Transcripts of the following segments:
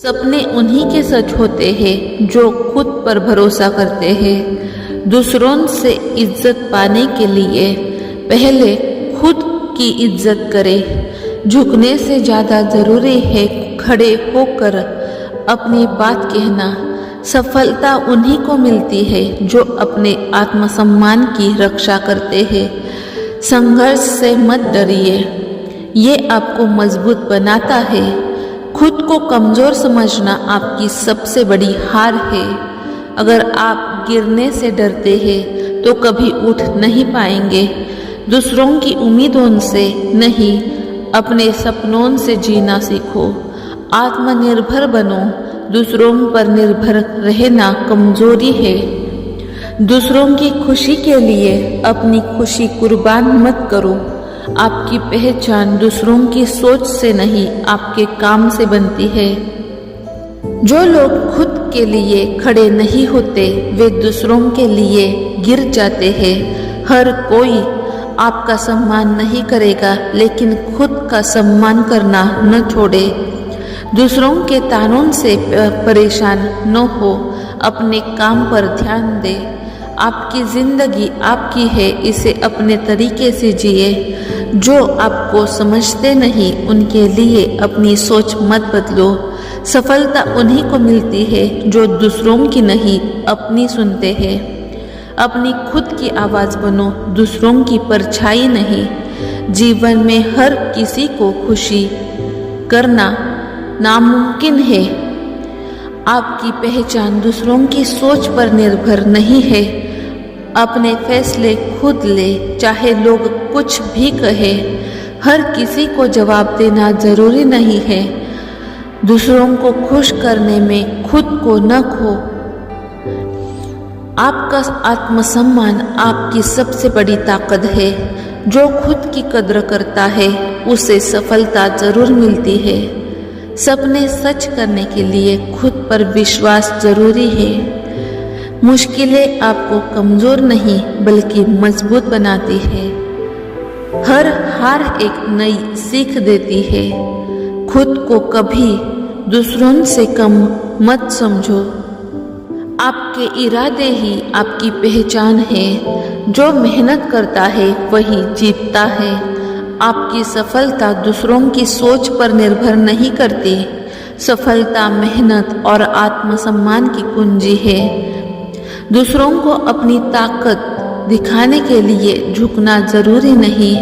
सपने उन्हीं के सच होते हैं जो खुद पर भरोसा करते हैं। दूसरों से इज्जत पाने के लिए पहले खुद की इज्जत करें। झुकने से ज़्यादा ज़रूरी है खड़े होकर अपनी बात कहना। सफलता उन्हीं को मिलती है जो अपने आत्मसम्मान की रक्षा करते हैं। संघर्ष से मत डरिए, ये आपको मजबूत बनाता है। खुद को कमज़ोर समझना आपकी सबसे बड़ी हार है। अगर आप गिरने से डरते हैं तो कभी उठ नहीं पाएंगे। दूसरों की उम्मीदों से नहीं, अपने सपनों से जीना सीखो। आत्मनिर्भर बनो, दूसरों पर निर्भर रहना कमजोरी है। दूसरों की खुशी के लिए अपनी खुशी कुर्बान मत करो। आपकी पहचान दूसरों की सोच से नहीं, आपके काम से बनती है। जो लोग खुद के लिए खड़े नहीं होते वे दूसरों के लिए गिर जाते हैं। हर कोई आपका सम्मान नहीं करेगा, लेकिन खुद का सम्मान करना न छोड़े। दूसरों के तानों से परेशान न हो, अपने काम पर ध्यान दे। आपकी जिंदगी आपकी है, इसे अपने तरीके से जिए। जो आपको समझते नहीं उनके लिए अपनी सोच मत बदलो। सफलता उन्हीं को मिलती है जो दूसरों की नहीं, अपनी सुनते हैं। अपनी खुद की आवाज़ बनो, दूसरों की परछाई नहीं। जीवन में हर किसी को खुशी करना नामुमकिन है। आपकी पहचान दूसरों की सोच पर निर्भर नहीं है। अपने फैसले खुद ले, चाहे लोग कुछ भी कहे। हर किसी को जवाब देना जरूरी नहीं है। दूसरों को खुश करने में खुद को न खो। आपका आत्मसम्मान आपकी सबसे बड़ी ताकत है। जो खुद की कद्र करता है उसे सफलता जरूर मिलती है। सपने सच करने के लिए खुद पर विश्वास जरूरी है। मुश्किलें आपको कमज़ोर नहीं बल्कि मजबूत बनाती है। हर हार एक नई सीख देती है। खुद को कभी दूसरों से कम मत समझो। आपके इरादे ही आपकी पहचान है। जो मेहनत करता है वही जीतता है। आपकी सफलता दूसरों की सोच पर निर्भर नहीं करती। सफलता मेहनत और आत्मसम्मान की कुंजी है। दूसरों को अपनी ताकत दिखाने के लिए झुकना जरूरी नहीं।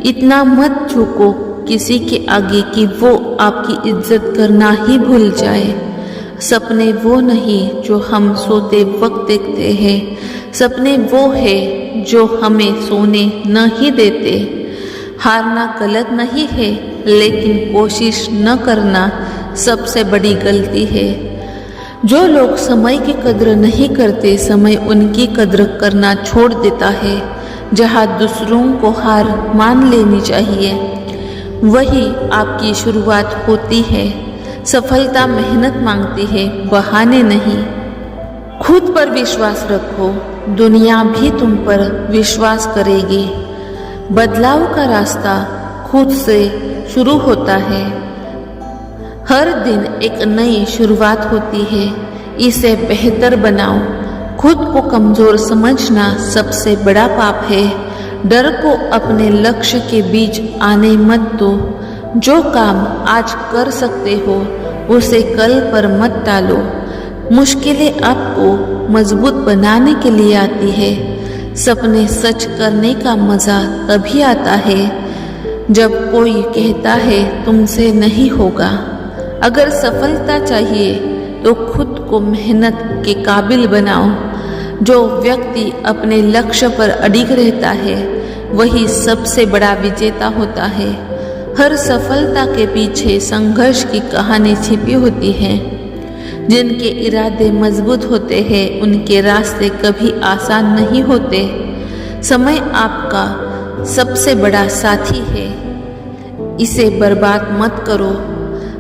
इतना मत झुको किसी के आगे कि वो आपकी इज्जत करना ही भूल जाए। सपने वो नहीं जो हम सोते वक्त देखते हैं। सपने वो है जो हमें सोने न ही देते। हारना गलत नहीं है, लेकिन कोशिश न करना सबसे बड़ी गलती है। जो लोग समय की कद्र नहीं करते, समय उनकी कद्र करना छोड़ देता है। जहाँ दूसरों को हार मान लेनी चाहिए, वही आपकी शुरुआत होती है। सफलता मेहनत मांगती है, बहाने नहीं। खुद पर विश्वास रखो, दुनिया भी तुम पर विश्वास करेगी। बदलाव का रास्ता खुद से शुरू होता है। हर दिन एक नई शुरुआत होती है, इसे बेहतर बनाओ। खुद को कमज़ोर समझना सबसे बड़ा पाप है। डर को अपने लक्ष्य के बीच आने मत दो। जो काम आज कर सकते हो उसे कल पर मत टालो। मुश्किलें आपको मजबूत बनाने के लिए आती है। सपने सच करने का मज़ा तभी आता है जब कोई कहता है तुमसे नहीं होगा। अगर सफलता चाहिए तो खुद को मेहनत के काबिल बनाओ। जो व्यक्ति अपने लक्ष्य पर अडिग रहता है वही सबसे बड़ा विजेता होता है। हर सफलता के पीछे संघर्ष की कहानी छिपी होती है। जिनके इरादे मजबूत होते हैं उनके रास्ते कभी आसान नहीं होते। समय आपका सबसे बड़ा साथी है, इसे बर्बाद मत करो।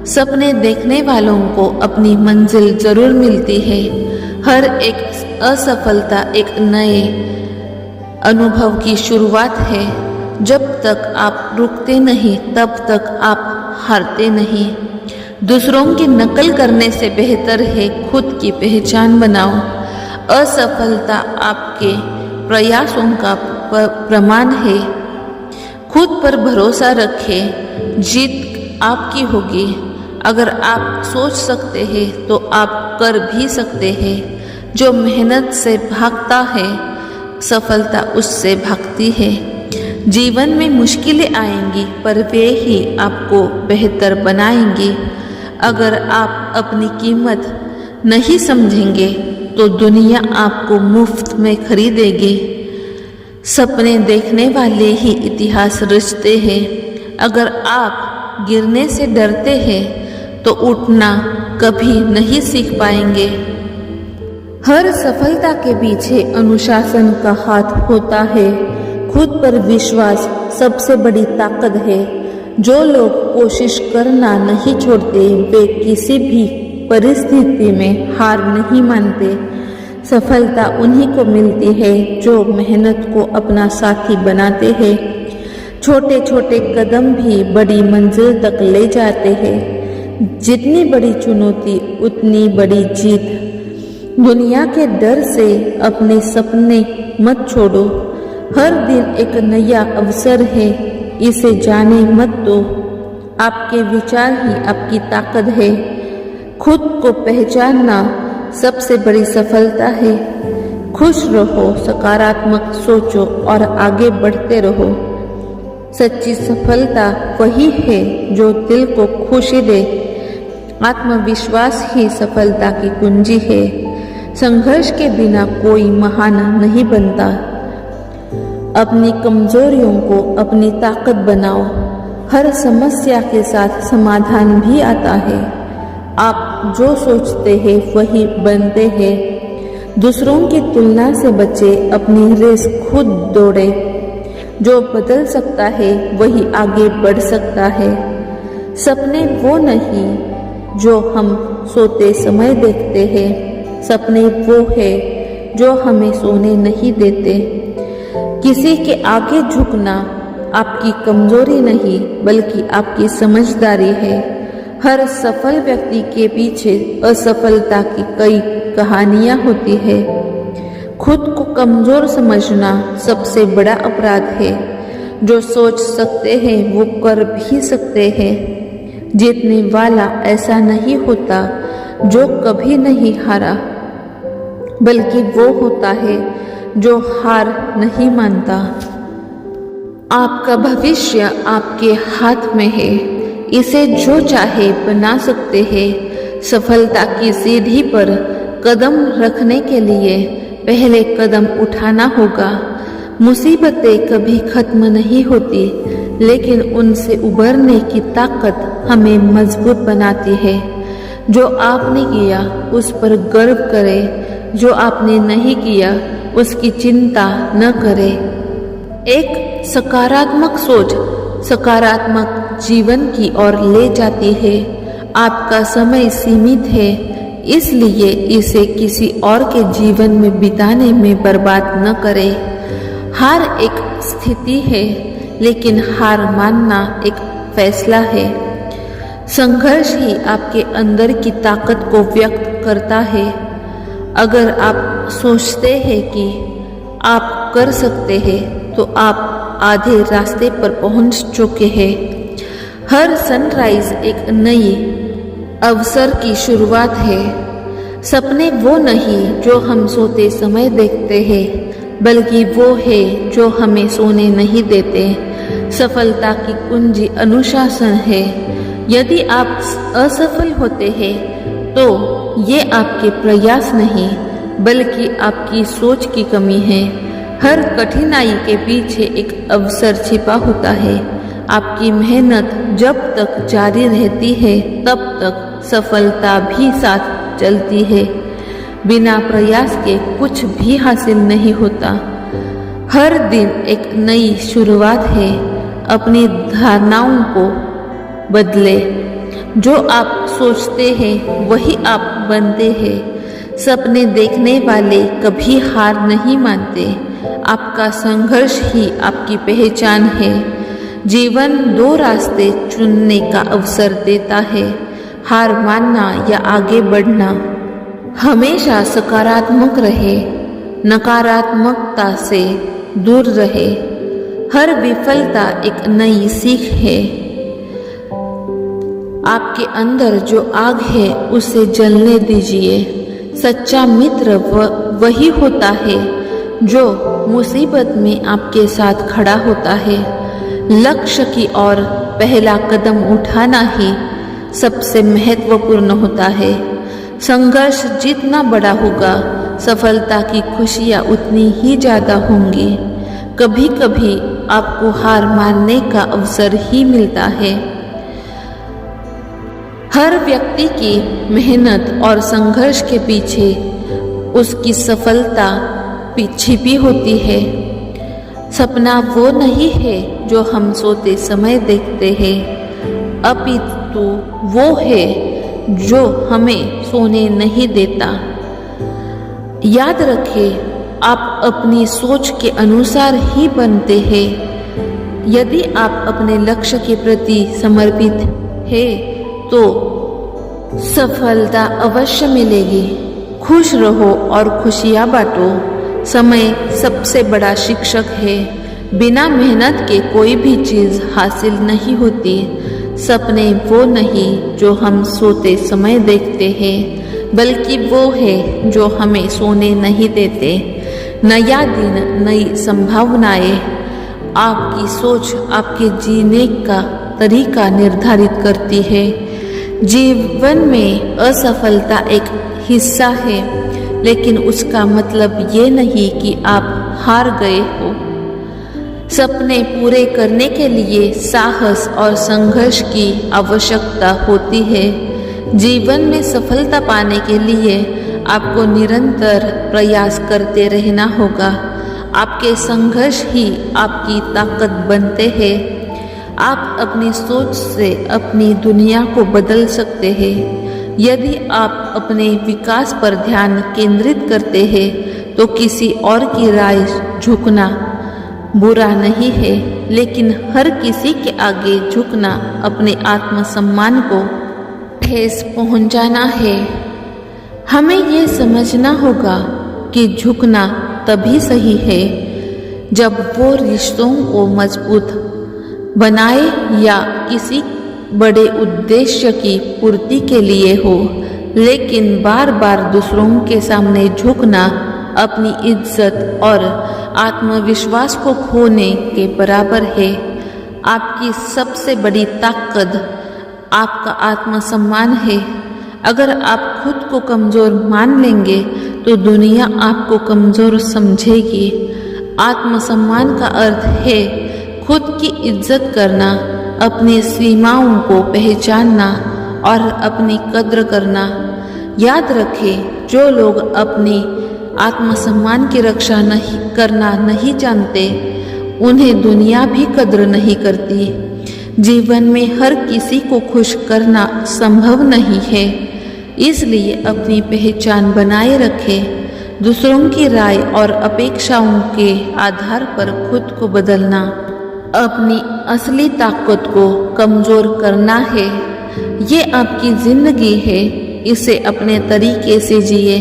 सपने देखने वालों को अपनी मंजिल जरूर मिलती है। हर एक असफलता एक नए अनुभव की शुरुआत है। जब तक आप रुकते नहीं तब तक आप हारते नहीं। दूसरों की नकल करने से बेहतर है खुद की पहचान बनाओ। असफलता आपके प्रयासों का प्रमाण है। खुद पर भरोसा रखें, जीत आपकी होगी। अगर आप सोच सकते हैं तो आप कर भी सकते हैं। जो मेहनत से भागता है सफलता उससे भागती है। जीवन में मुश्किलें आएंगी पर वे ही आपको बेहतर बनाएंगी। अगर आप अपनी कीमत नहीं समझेंगे तो दुनिया आपको मुफ्त में खरीदेगी। सपने देखने वाले ही इतिहास रचते हैं। अगर आप गिरने से डरते हैं तो उठना कभी नहीं सीख पाएंगे। हर सफलता के पीछे अनुशासन का हाथ होता है। खुद पर विश्वास सबसे बड़ी ताकत है। जो लोग कोशिश करना नहीं छोड़ते वे किसी भी परिस्थिति में हार नहीं मानते। सफलता उन्हीं को मिलती है जो मेहनत को अपना साथी बनाते हैं। छोटे छोटे कदम भी बड़ी मंजिल तक ले जाते हैं। जितनी बड़ी चुनौती उतनी बड़ी जीत। दुनिया के डर से अपने सपने मत छोड़ो। हर दिन एक नया अवसर है, इसे जाने मत दो। आपके विचार ही आपकी ताकत है। खुद को पहचानना सबसे बड़ी सफलता है। खुश रहो, सकारात्मक सोचो और आगे बढ़ते रहो। सच्ची सफलता वही है जो दिल को खुशी दे। आत्मविश्वास ही सफलता की कुंजी है। संघर्ष के बिना कोई महान नहीं बनता। अपनी कमजोरियों को अपनी ताकत बनाओ। हर समस्या के साथ समाधान भी आता है। आप जो सोचते हैं वही बनते हैं। दूसरों की तुलना से बचे, अपनी रेस खुद दौड़े। जो बदल सकता है वही आगे बढ़ सकता है। सपने वो नहीं जो हम सोते समय देखते हैं, सपने वो है जो हमें सोने नहीं देते। किसी के आगे झुकना आपकी कमजोरी नहीं बल्कि आपकी समझदारी है। हर सफल व्यक्ति के पीछे असफलता की कई कहानियां होती है। खुद को कमजोर समझना सबसे बड़ा अपराध है। जो सोच सकते हैं वो कर भी सकते हैं। जीतने वाला ऐसा नहीं होता जो कभी नहीं हारा, बल्कि वो होता है जो हार नहीं मानता। आपका भविष्य आपके हाथ में है। इसे जो चाहे बना सकते हैं। सफलता की सीढ़ी पर कदम रखने के लिए पहले कदम उठाना होगा। मुसीबतें कभी खत्म नहीं होती, लेकिन उनसे उबरने की ताकत हमें मजबूत बनाती है। जो आपने किया उस पर गर्व करें, जो आपने नहीं किया उसकी चिंता न करें। एक सकारात्मक सोच सकारात्मक जीवन की ओर ले जाती है। आपका समय सीमित है, इसलिए इसे किसी और के जीवन में बिताने में बर्बाद न करें। हार एक स्थिति है, लेकिन हार मानना एक फैसला है। संघर्ष ही आपके अंदर की ताकत को व्यक्त करता है। अगर आप सोचते हैं कि आप कर सकते हैं तो आप आधे रास्ते पर पहुंच चुके हैं। हर सनराइज एक नई अवसर की शुरुआत है। सपने वो नहीं जो हम सोते समय देखते हैं, बल्कि वो है जो हमें सोने नहीं देते। सफलता की कुंजी अनुशासन है। यदि आप असफल होते हैं तो ये आपके प्रयास नहीं बल्कि आपकी सोच की कमी है। हर कठिनाई के पीछे एक अवसर छिपा होता है। आपकी मेहनत जब तक जारी रहती है तब तक सफलता भी साथ चलती है। बिना प्रयास के कुछ भी हासिल नहीं होता। हर दिन एक नई शुरुआत है। अपनी धारणाओं को बदले। जो आप सोचते हैं वही आप बनते हैं। सपने देखने वाले कभी हार नहीं मानते। आपका संघर्ष ही आपकी पहचान है। जीवन दो रास्ते चुनने का अवसर देता है। हार मानना या आगे बढ़ना। हमेशा सकारात्मक रहे, नकारात्मकता से दूर रहे। हर विफलता एक नई सीख है। आपके अंदर जो आग है उसे जलने दीजिए। सच्चा मित्र वही होता है जो मुसीबत में आपके साथ खड़ा होता है। लक्ष्य की ओर पहला कदम उठाना ही सबसे महत्वपूर्ण होता है। संघर्ष जितना बड़ा होगा, सफलता की खुशियाँ उतनी ही ज़्यादा होंगी। कभी कभी आपको हार मानने का अवसर ही मिलता है। हर व्यक्ति की मेहनत और संघर्ष के पीछे उसकी सफलता छिपी होती है। सपना वो नहीं है जो हम सोते समय देखते हैं, अपितु वो है जो हमें सोने नहीं देता। याद रखें, आप अपनी सोच के अनुसार ही बनते हैं। यदि आप अपने लक्ष्य के प्रति समर्पित हैं तो सफलता अवश्य मिलेगी। खुश रहो और खुशियाँ बांटो। समय सबसे बड़ा शिक्षक है। बिना मेहनत के कोई भी चीज़ हासिल नहीं होती। सपने वो नहीं जो हम सोते समय देखते हैं, बल्कि वो है जो हमें सोने नहीं देते। नया दिन, नई संभावनाएं। आपकी सोच आपके जीने का तरीका निर्धारित करती है। जीवन में असफलता एक हिस्सा है, लेकिन उसका मतलब ये नहीं कि आप हार गए हो। सपने पूरे करने के लिए साहस और संघर्ष की आवश्यकता होती है। जीवन में सफलता पाने के लिए आपको निरंतर प्रयास करते रहना होगा। आपके संघर्ष ही आपकी ताकत बनते हैं। आप अपनी सोच से अपनी दुनिया को बदल सकते हैं। यदि आप अपने विकास पर ध्यान केंद्रित करते हैं तो किसी और की राय झुकना बुरा नहीं है, लेकिन हर किसी के आगे झुकना अपने आत्मसम्मान को ठेस पहुंचाना है। हमें ये समझना होगा कि झुकना तभी सही है जब वो रिश्तों को मजबूत बनाए या किसी बड़े उद्देश्य की पूर्ति के लिए हो। लेकिन बार बार दूसरों के सामने झुकना अपनी इज्जत और आत्मविश्वास को खोने के बराबर है। आपकी सबसे बड़ी ताकत आपका आत्मसम्मान है। अगर आप खुद को कमज़ोर मान लेंगे तो दुनिया आपको कमज़ोर समझेगी। आत्मसम्मान का अर्थ है खुद की इज्जत करना, अपनी सीमाओं को पहचानना और अपनी कद्र करना। याद रखें, जो लोग अपनी आत्मसम्मान की रक्षा करना नहीं जानते, उन्हें दुनिया भी कद्र नहीं करती। जीवन में हर किसी को खुश करना संभव नहीं है, इसलिए अपनी पहचान बनाए रखें। दूसरों की राय और अपेक्षाओं के आधार पर खुद को बदलना अपनी असली ताकत को कमज़ोर करना है। ये आपकी ज़िंदगी है, इसे अपने तरीके से जिए।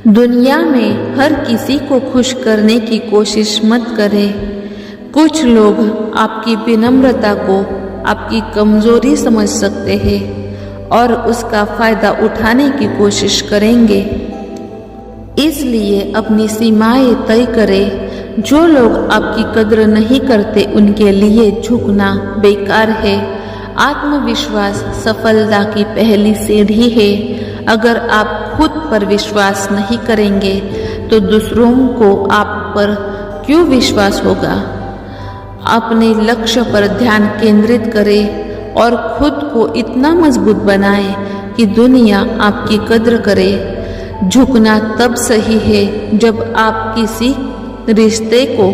दुनिया में हर किसी को खुश करने की कोशिश मत करें। कुछ लोग आपकी विनम्रता को आपकी कमज़ोरी समझ सकते हैं और उसका फ़ायदा उठाने की कोशिश करेंगे। इसलिए अपनी सीमाएं तय करें। जो लोग आपकी कद्र नहीं करते उनके लिए झुकना बेकार है। आत्मविश्वास सफलता की पहली सीढ़ी है। अगर आप खुद पर विश्वास नहीं करेंगे तो दूसरों को आप पर क्यों विश्वास होगा। अपने लक्ष्य पर ध्यान केंद्रित करें और खुद को इतना मजबूत बनाएं कि दुनिया आपकी कद्र करे। झुकना तब सही है जब आप किसी रिश्ते को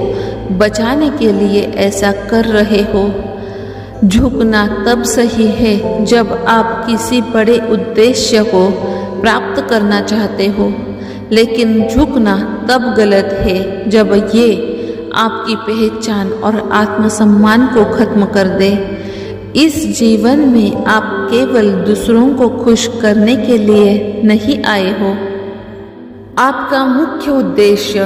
बचाने के लिए ऐसा कर रहे हो। झुकना तब सही है जब आप किसी बड़े उद्देश्य को प्राप्त करना चाहते हो। लेकिन झुकना तब गलत है जब ये आपकी पहचान और आत्मसम्मान को खत्म कर दे। इस जीवन में आप केवल दूसरों को खुश करने के लिए नहीं आए हो। आपका मुख्य उद्देश्य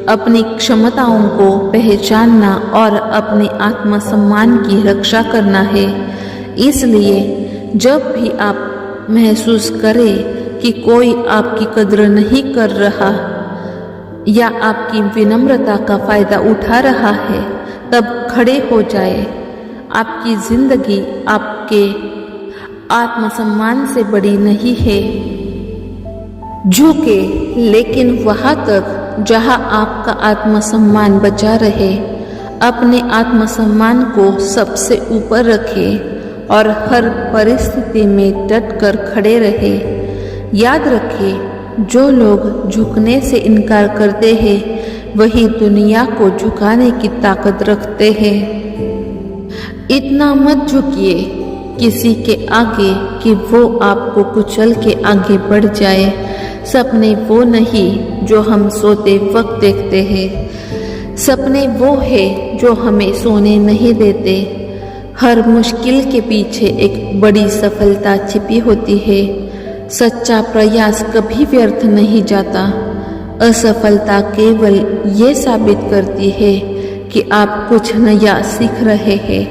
अपनी क्षमताओं को पहचानना और अपने आत्मसम्मान की रक्षा करना है। इसलिए जब भी आप महसूस करें कि कोई आपकी कद्र नहीं कर रहा या आपकी विनम्रता का फायदा उठा रहा है, तब खड़े हो जाए। आपकी जिंदगी आपके आत्मसम्मान से बड़ी नहीं है। झुके लेकिन वहां तक जहां आपका आत्मसम्मान बचा रहे। अपने आत्मसम्मान को सबसे ऊपर रखें और हर परिस्थिति में डट कर खड़े रहे। याद रखें, जो लोग झुकने से इनकार करते हैं वही दुनिया को झुकाने की ताकत रखते हैं। इतना मत झुकिए किसी के आगे कि वो आपको कुचल के आगे बढ़ जाए। सपने वो नहीं जो हम सोते वक्त देखते हैं, सपने वो है जो हमें सोने नहीं देते। हर मुश्किल के पीछे एक बड़ी सफलता छिपी होती है। सच्चा प्रयास कभी व्यर्थ नहीं जाता। असफलता केवल ये साबित करती है कि आप कुछ नया सीख रहे हैं।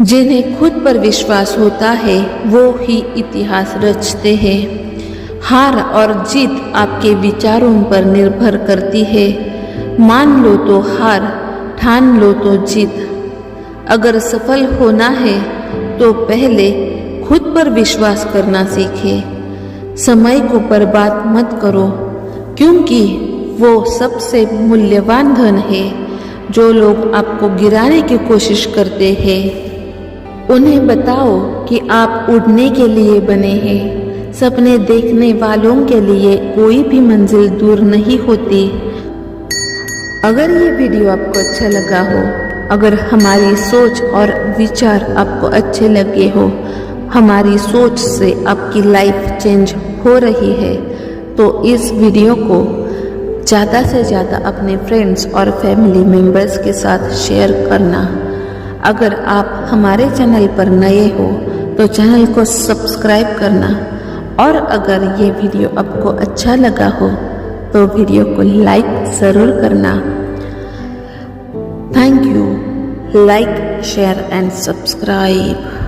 जिन्हें खुद पर विश्वास होता है वो ही इतिहास रचते हैं। हार और जीत आपके विचारों पर निर्भर करती है। मान लो तो हार, ठान लो तो जीत। अगर सफल होना है तो पहले खुद पर विश्वास करना सीखें। समय को बर्बाद मत करो, क्योंकि वो सबसे मूल्यवान धन है। जो लोग आपको गिराने की कोशिश करते हैं उन्हें बताओ कि आप उड़ने के लिए बने हैं। सपने देखने वालों के लिए कोई भी मंजिल दूर नहीं होती। अगर ये वीडियो आपको अच्छा लगा हो, अगर हमारी सोच और विचार आपको अच्छे लगे हो, हमारी सोच से आपकी लाइफ चेंज हो रही है, तो इस वीडियो को ज़्यादा से ज़्यादा अपने फ्रेंड्स और फैमिली मेम्बर्स के साथ शेयर करना। अगर आप हमारे चैनल पर नए हो तो चैनल को सब्सक्राइब करना, और अगर ये वीडियो आपको अच्छा लगा हो तो वीडियो को लाइक ज़रूर करना। Thank you. Like, share and subscribe.